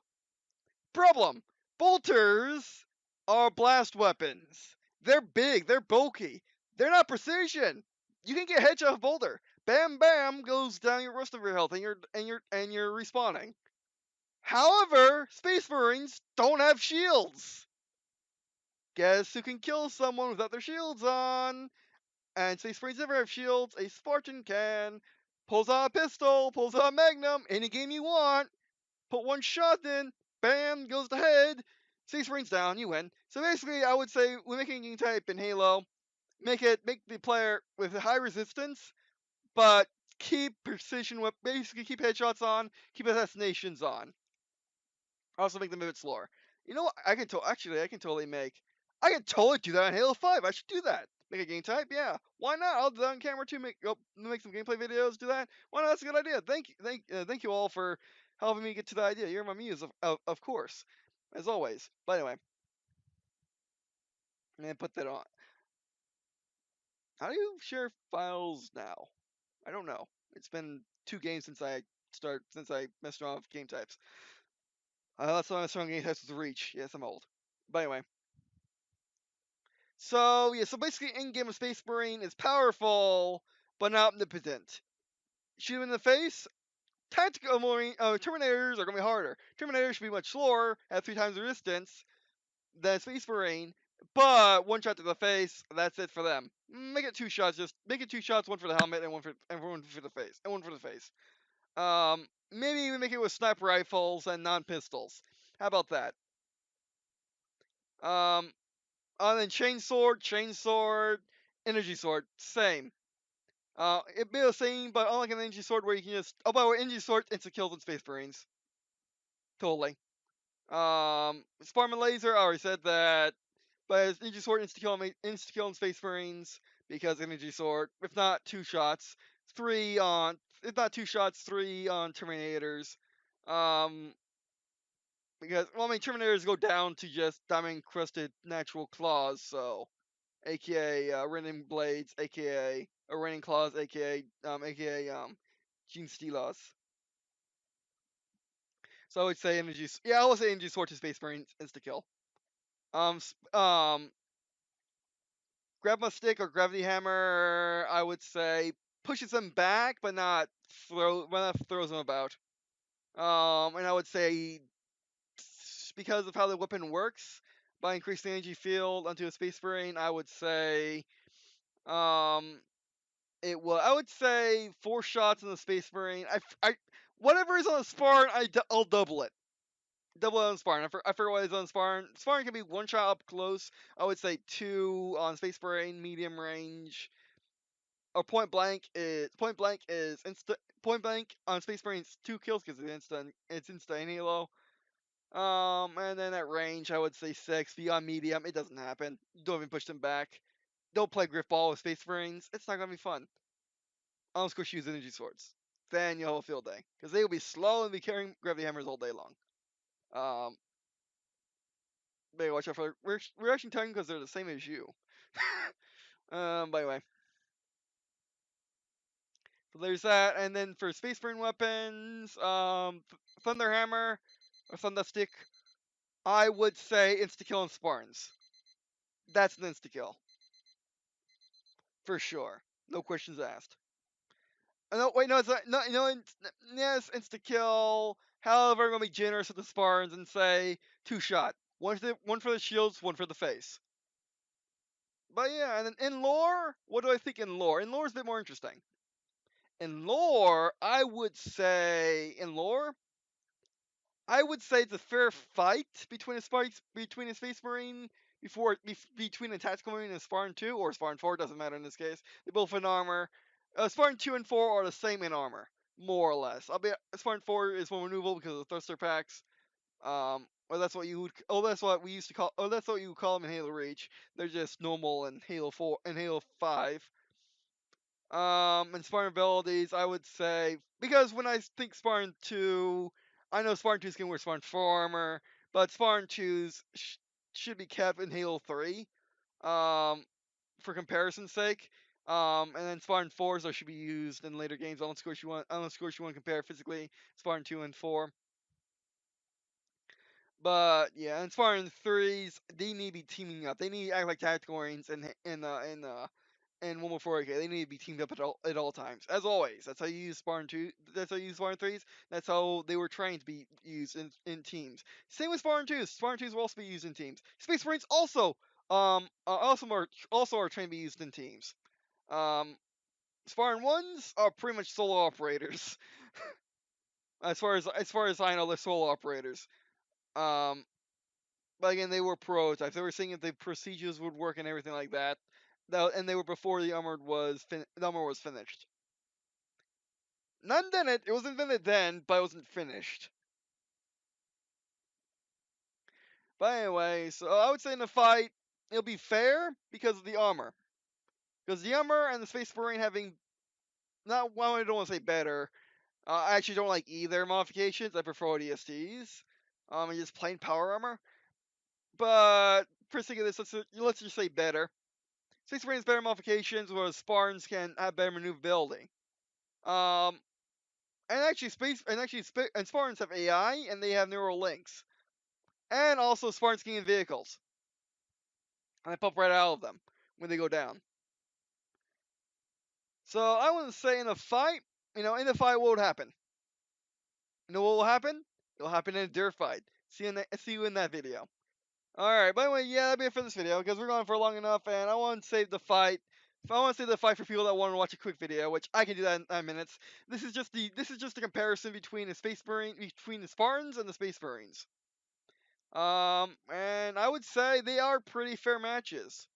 Problem: bolters are blast weapons. They're big. They're bulky. They're not precision. You can get headshot of bolter. Bam, bam goes down your rest of your health, and you're respawning. However, Space Marines don't have shields. Guess who can kill someone without their shields on? And Space Marines never have shields. A Spartan can. Pulls out a pistol, pulls out a magnum, any game you want. Put one shot in, bam, goes the head. Space Marines down, you win. So basically, I would say when making a game type in Halo, make the player with high resistance, but keep basically keep headshots on, keep assassinations on. Also make them a bit slower. You know what? I can totally do that in Halo 5. I should do that. Make a game type, yeah. Why not? I'll do that on camera too. Make some gameplay videos. Do that. Why not? That's a good idea. Thank you all for helping me get to the idea. You're my muse, of course, as always. But anyway, and put that on. How do you share files now? I don't know. It's been 2 games since I messed around with game types. Last time I messed around with game types was Reach. Yes, I'm old. But anyway. So yeah, so basically, in-game a Space Marine is powerful, but not omnipotent. Shoot him in the face. Tactical Marine Terminators are gonna be harder. Terminators should be much slower, have 3 times the resistance than Space Marine, but one shot to the face. That's it for them. Make it 2 shots. Just make it 2 shots, one for the helmet and one for the face, and one for the face. Maybe even make it with sniper rifles and non-pistols. How about that? And then chain sword, energy sword, same. It'd be the same, but unlike an energy sword where you can just. Oh, by the way, energy sword insta kills with Space Marines. Totally. Sparman laser, I already said that. But energy sword insta kill on Space Marines because energy sword. If not 2 shots, 3 on. If not 2 shots, 3 on Terminators. Because Terminators go down to just diamond encrusted natural claws, so aka Raining Blades, aka Raining Claws, aka Gene Steelos. So I would say I would say energy sword to Space Marines insta kill. Um, grab my stick or gravity hammer. I would say pushes them back, but not throws them about. And I would say because of how the weapon works, by increasing the energy field onto a Space Marine, I would say um I would say 4 shots in the Space Marine. Whatever is on the Spartan, I'll double it. Double it on Spartan. I forget what is on Spartan. Spartan can be 1 shot up close. I would say 2 on Space Marine, medium range. Or point blank is point blank on Space Marines 2 kills because it's insta in Halo. And then at range, I would say 6. Beyond medium, it doesn't happen. Don't even push them back. Don't play Grip Ball with Space Marines. It's not gonna be fun. Unless you use energy swords. Then you'll have a field day. Because they will be slow and be carrying gravity hammers all day long. But watch out for reaction time because they're the same as you. By the way. So there's that, and then for Space Marine weapons, Thunder Hammer or Thunder Stick, I would say insta kill on Spartans. That's an insta kill for sure, no questions asked. No, wait, no, it's not. No, yes, insta kill. However, I'm gonna be generous with the Spartans and say 2-shot. One for the shields, one for the face. But yeah, and then in lore, what do I think in lore? In lore is a bit more interesting. In lore, I would say it's a fair fight between a Space Marine between a Tactical Marine and a Spartan 2 or Spartan 4, doesn't matter in this case. They're both in armor. Spartan 2 and 4 are the same in armor, more or less. Spartan 4 is more maneuverable because of the thruster packs. Or that's what that's what we used to call. Oh, that's what you would call them in Halo Reach. They're just normal in Halo 4 and Halo 5. And Spartan abilities, I would say, because when I think Spartan 2, I know Spartan 2's can wear Spartan 4 armor, but Spartan 2's should be kept in Halo 3, for comparison's sake. And then Spartan 4s should be used in later games, unless of course you want to compare physically Spartan 2 and 4. But yeah, and Spartan 3s, they need to be teaming up. They need to act like tactical marines and Warhammer 40k. They need to be teamed up at all times. As always, that's how you use Spartan 2. That's how you use Spartan 3s. That's how they were trained to be used in teams. Same with Spartan 2s. Spartan 2s will also be used in teams. Space Marines also are trained to be used in teams. Spartan 1s are pretty much solo operators. as far as I know, they're solo operators. But again, they were prototypes. They were seeing if the procedures would work and everything like that. And they were before the armor was finished. Not invented. It was invented then, but it wasn't finished. But anyway, so I would say in the fight, it'll be fair because of the armor. Because the armor and the Space Marine having not well, I don't want to say better. I actually don't like either modifications. I prefer ODSTs. And just plain power armor. But for sake of this, let's just say better. Space Marines better modifications, whereas Spartans can have better maneuverability. And Spartans have AI and they have neural links, and also Spartans can get vehicles, and they pop right out of them when they go down. So I want to say in the fight, what would happen? You know what will happen? It'll happen in a dirt fight. See you in that video. Alright, by the way, yeah, that'll be it for this video, because we're going for long enough, and I want to save the fight. If I want to save the fight for people that want to watch a quick video, which I can do that in 9 minutes. This is just the comparison between the Spartans and the Space Marines. And I would say they are pretty fair matches.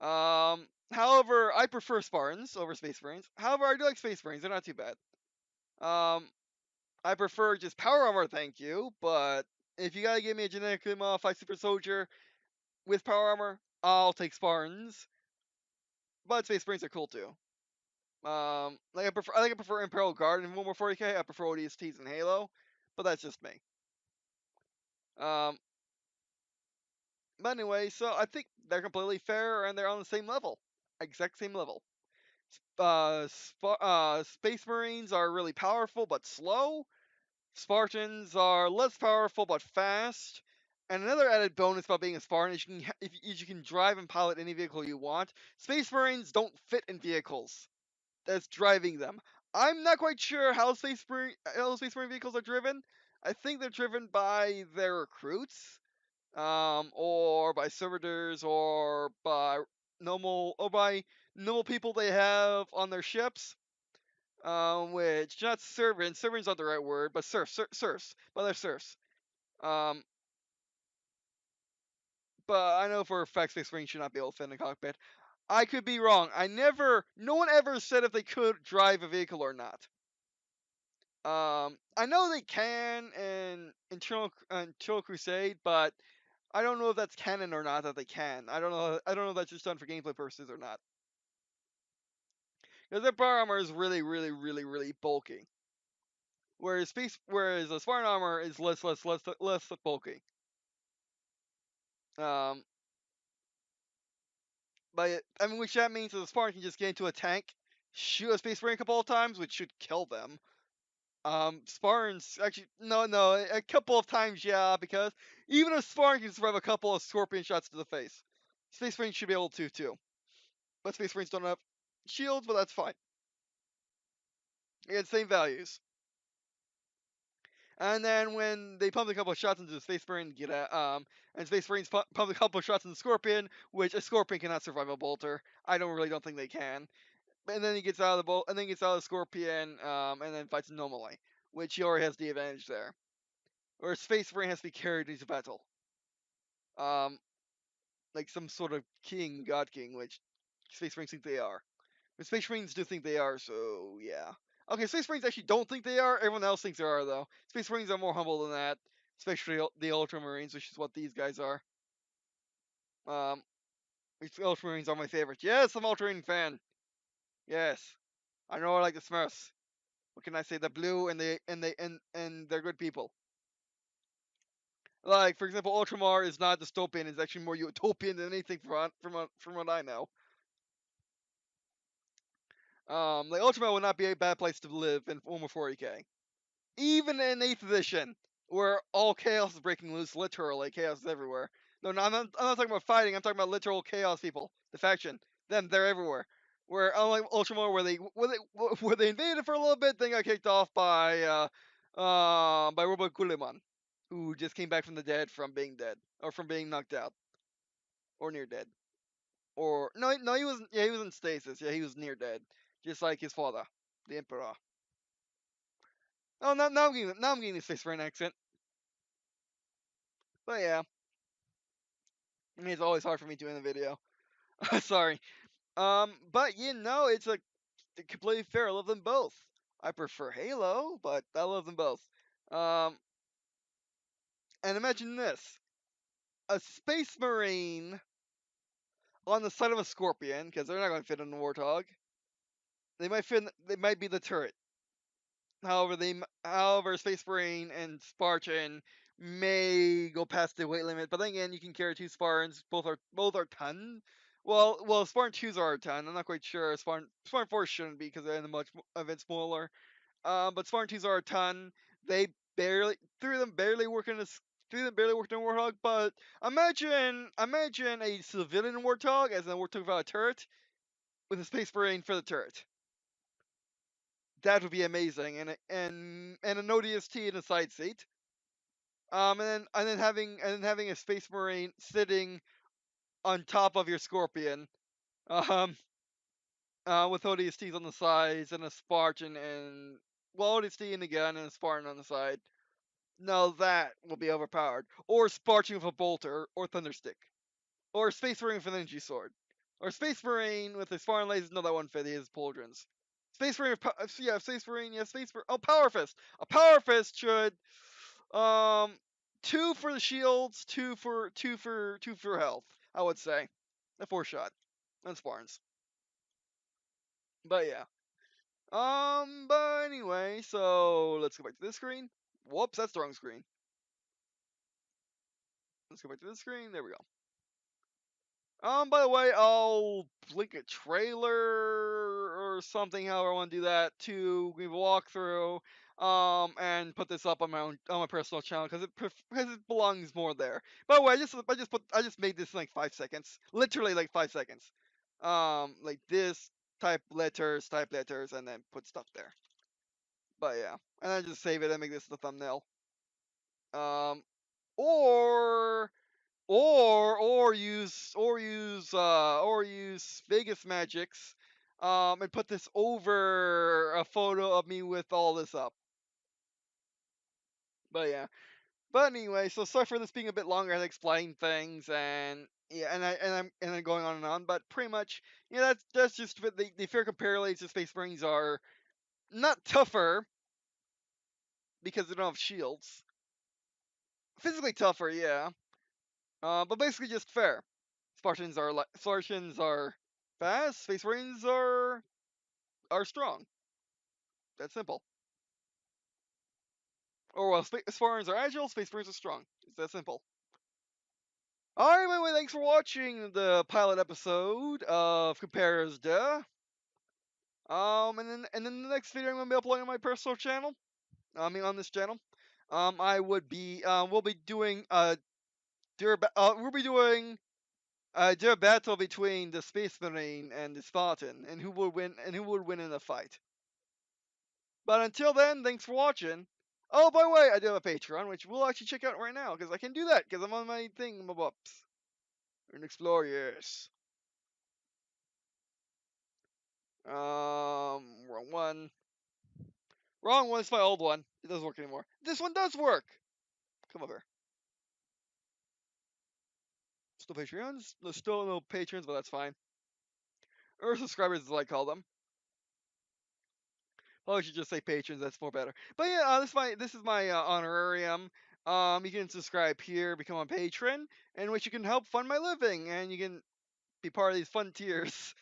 However, I prefer Spartans over Space Marines. However, I do like Space Marines. They're not too bad. I prefer just power armor, thank you. But if you gotta give me a genetically modified super soldier with power armor, I'll take Spartans. But Space Marines are cool too. I prefer Imperial Guard in Warhammer 40k. I prefer ODSTs in Halo, but that's just me. But anyway, so I think they're completely fair and they're on the same level, exact same level. Space Marines are really powerful but slow. Spartans are less powerful but fast. And another added bonus about being a Spartan is you can drive and pilot any vehicle you want. Space Marines don't fit in vehicles that's driving them. I'm not quite sure how Space Marine vehicles are driven. I think they're driven by their recruits, or by servitors, or by normal people they have on their ships. Which not servants. Servants aren't the right word, but serfs. But they're serfs. But I know for a fact Space Marines should not be able to fit in a cockpit. I could be wrong. No one ever said if they could drive a vehicle or not. I know they can in Internal Crusade, but I don't know if that's canon or not that they can. I don't know. I don't know if that's just done for gameplay purposes or not. Because their power armor is really, really, really, really bulky. Whereas the Spartan armor is less bulky. Um, but I mean, which that means that the Spartan can just get into a tank, shoot a Space Marine a couple of times, which should kill them. Spartans actually no, a couple of times, yeah, because even a Spartan can survive a couple of Scorpion shots to the face. Space Marines should be able to too, but Space Marines don't have shields, but that's fine. Again, same values. And then when they pump a couple of shots into the Space Marine, and Space Marines pump a couple of shots into the Scorpion, which a Scorpion cannot survive a bolter. I don't think they can. And then he gets out of the bolt, and then he gets out of the Scorpion, and then fights normally, which he already has the advantage there. Or Space Marine has to be carried into battle. Um, like some sort of king, god king, which Space Marines think they are. But Space Marines do think they are, so yeah. Okay, Space Marines actually don't think they are. Everyone else thinks they are, though. Space Marines are more humble than that, especially the Ultramarines, which is what these guys are. These Ultramarines are my favorite. Yes, I'm an Ultramarine fan. Yes, I know I like the Smurfs. What can I say? The blue and they're good people. Like for example, Ultramar is not dystopian; it's actually more utopian than anything from what I know. Like Ultramar would not be a bad place to live in Warhammer 40k. Even in 8th edition, where all chaos is breaking loose, literally chaos is everywhere. No, I'm not talking about fighting. I'm talking about literal chaos people. The faction, they're everywhere. Where unlike Ultramar, where they invaded for a little bit, then got kicked off by Robot Guliman, who just came back from the dead from being dead or from being knocked out or near dead. Or no, he wasn't. Yeah, he was in stasis. Yeah, he was near dead, just like his father, the Emperor. Oh, now I'm getting the Space Marine accent. But yeah, I mean, it's always hard for me doing the video. Sorry. But it's like completely fair. I love them both. I prefer Halo, but I love them both. Um, and imagine this: a Space Marine on the side of a Scorpion, because they're not going to fit in a Warthog. They might fit. They might be the turret. However, Space Marine and Spartan may go past the weight limit. But then again, you can carry two Spartans. Both are ton. Well, Spartan twos are a ton. I'm not quite sure. Spartan fours shouldn't be because they're in the much of it smaller. But Spartan twos are a ton. They three of them barely work in a Warthog. But imagine a civilian Warthog as a Warthog without a turret with a Space Marine for the turret. That would be amazing, and an ODST in a side seat. And then having a Space Marine sitting on top of your Scorpion, um, with ODSTs on the sides and a Spartan and ODST and a gun and a Spartan on the side. No, that will be overpowered. Or Spartan with a bolter or Thunderstick, or Space Marine with an energy sword, or Space Marine with his foreign lasers. No, that one fit his pauldrons. Space Marine, yeah, Space Marine, yeah, Space Marine. Oh, Power Fist. A Power Fist should, um, two for the shields, two for health. I would say, a 4-shot, and Spartans. But yeah. But anyway, so let's go back to this screen. Whoops, that's the wrong screen. Let's go back to this screen. There we go. By the way, I'll link a trailer or something, however I want to do that, to give a walkthrough, and put this up on my personal channel because it belongs more there. By the way, I just made this in like 5 seconds, literally like 5 seconds. Like this type letters, and then put stuff there. But yeah, and then just save it and make this the thumbnail. Um, or or use Vegas Magics, and put this over a photo of me with all this up. But yeah. But anyway, so sorry for this being a bit longer. I had to explain things, and yeah, I'm going on and on. But pretty much, that's just the fair comparatively to Space Marines are not tougher, because they don't have shields. Physically tougher, yeah. But basically just fair. Spartans are fast. Space Marines are strong. That's simple. Or well, Spartans are agile. Space Marines are strong. It's that simple. Alright, anyway, thanks for watching the pilot episode of Compares Duh. And then the next video I'm gonna be uploading on my personal channel. I mean, on this channel. We'll be doing we'll be doing a battle between the Space Marine and the Spartan, and who would win in a fight. But until then, thanks for watching. Oh, by the way, I do have a Patreon, which we'll actually check out right now, because I can do that, because I'm on my thing, my bups. And explore, yes. Wrong one. Wrong one, it's my old one. It doesn't work anymore. This one does work! Come over. Still Patreons? There's still no patrons, but that's fine. Or subscribers, as I call them. Well, I should just say patrons. That's more better. But yeah, this is my honorarium. You can subscribe here, become a patron, in which you can help fund my living, and you can be part of these fun tiers.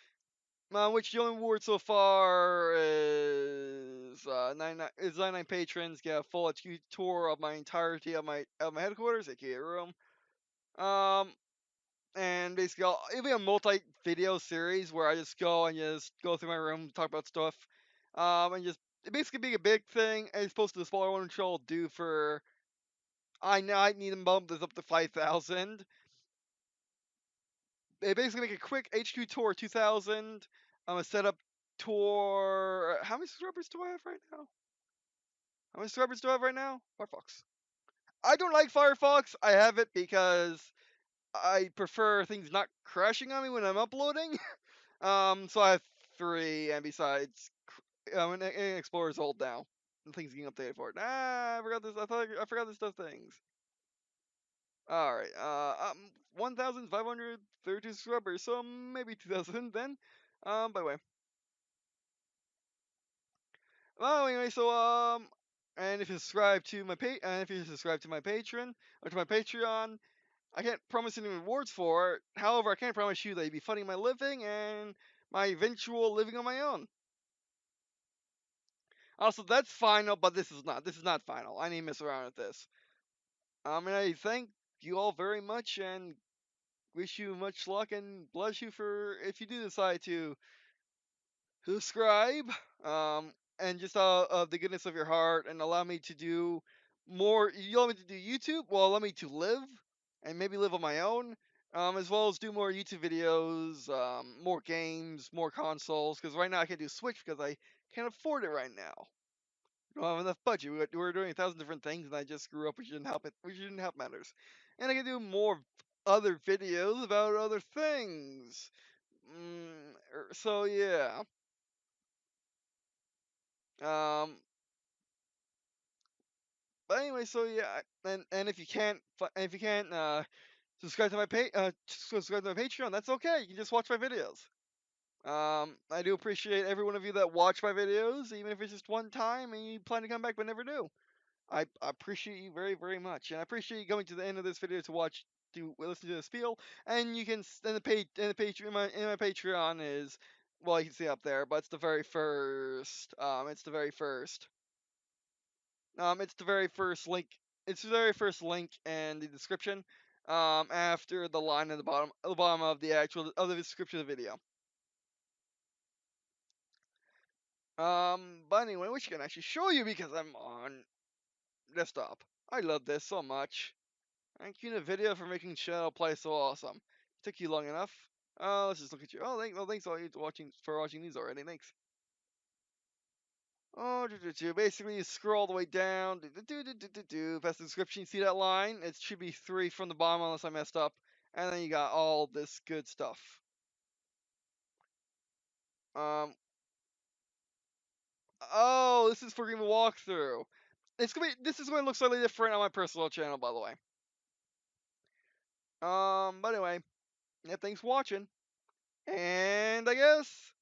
Which the only reward so far is 99 patrons get a full HQ tour of my entirety of my headquarters, aka room. And basically it'll be a multi-video series where I just go through my room, talk about stuff, and just basically being a big thing as opposed to the smaller one, which I'll do for. I know I need to bump this up to 5,000. They basically make a quick HQ tour 2,000. A setup tour. How many subscribers do I have right now? How many subscribers do I have right now? Firefox. I don't like Firefox. I have it because I prefer things not crashing on me when I'm uploading. So I have 3, and besides, Explorer's old now. And things getting updated for it. I forgot this. I forgot this does things. All right. 1,532 subscribers, so maybe 2,000 then. By the way. Well, anyway, and if you subscribe to my Patreon or to my Patreon, I can't promise any rewards for it. However, I can promise you that you'll be funding my living and my eventual living on my own. Also, that's final, but this is not. This is not final. I need to mess around with this. And I thank you all very much and wish you much luck and bless you for if you do decide to subscribe. And just of the goodness of your heart and allow me to do more. You allow me to do YouTube. Well, allow me to live and maybe live on my own. As well as do more YouTube videos, more games, more consoles. Because right now I can't do Switch because I can't afford it right now. Don't have enough budget. We were doing 1,000 different things, and I just grew up, which didn't help it. Which didn't help matters. And I can do more other videos about other things. So yeah. Um. But anyway, so yeah. And if you can't, subscribe to subscribe to my Patreon, that's okay. You can just watch my videos. I do appreciate every one of you that watch my videos, even if it's just one time and you plan to come back but never do. I appreciate you very, very much, and I appreciate you coming to the end of this video to listen to the spiel. And you can and the page and the Patreon in my Patreon is, well, you can see up there, but it's the very first. It's the very first link. It's the very first link in the description. After the line at the bottom of the description of the video. But anyway, which I can actually show you because I'm on desktop. I love this so much. Thank you, NVIDIA, for making Shadow play so awesome. Took you long enough. Let's just look at you. Oh, thanks all you for watching these already. Thanks. Oh, basically you scroll all the way down. Past the description, you see that line? It should be 3 from the bottom unless I messed up. And then you got all this good stuff. Oh, this is for game walkthrough. This is going to look slightly different on my personal channel, by the way. But anyway, yeah, thanks for watching. And I guess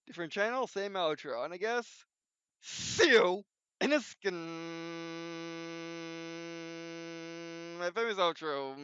different channel, same outro. And I guess see you In a skin. My famous outro.